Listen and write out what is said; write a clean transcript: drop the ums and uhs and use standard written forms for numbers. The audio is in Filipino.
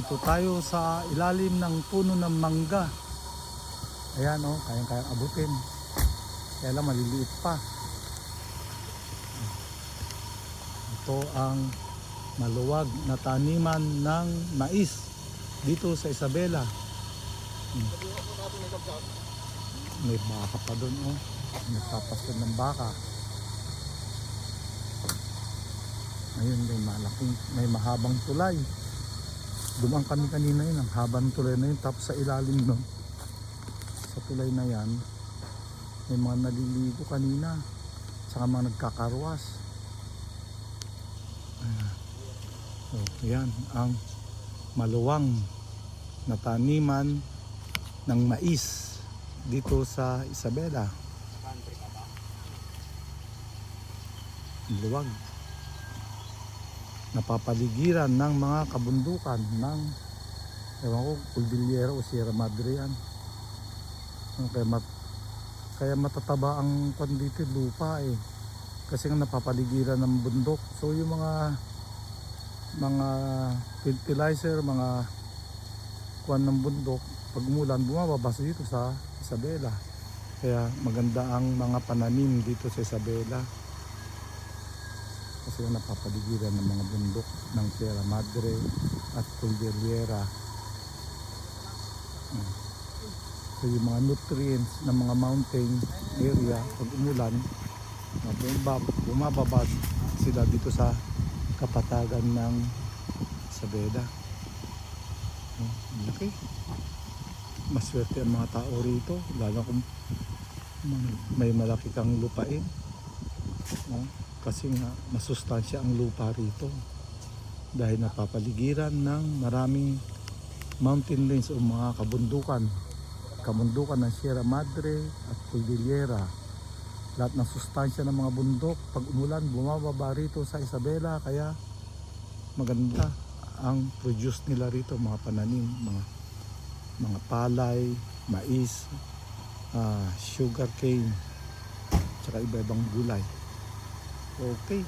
Dito tayo sa ilalim ng puno ng mangga. Ayan o, kayang-kayang abutin. Kaya lang maliliit pa. Ito ang maluwag na taniman ng mais dito sa Isabela. May baka pa doon o. Nagpapaskod ng baka. Ayun, may mahabang tulay. Dumaan kami kanina yun, ang habang tulay na yun. Tapos sa ilalim nun, sa tulay na yan, may mga naliligo kanina. Saka mga nagkakarwas. So, yan ang maluwang na taniman ng mais dito sa Isabela. Luwag. Napapaligiran ng mga kabundukan ng ewan ko, Cordillera o Sierra Madre yan. Kaya matataba ang dito lupa eh. Kasi nga napapaligiran ng bundok. So yung mga fertilizer, mga kuwan ng bundok, pag umulan bumababa dito sa Isabela. Kaya maganda ang mga pananim dito sa Isabela. Kasi napapaligiran ng mga bundok ng Sierra Madre at Cordillera. So yung mga nutrients ng mga mountain area, pag umulan, bumababa sila dito sa kapatagan ng Isabela. Laki. Maswerte ang mga tao rito, lalo kung may malaki kang lupain. Kasi nga masustansya ang lupa rito dahil napapaligiran ng maraming mountain range o mga kabundukan ng Sierra Madre at Cordillera. Lahat ng sustansya ng mga bundok pag umulan bumababa rito sa Isabela, kaya maganda ang produce nila rito, mga pananim, mga palay, mais, sugar cane, tsaka iba-ibang gulay. Okay.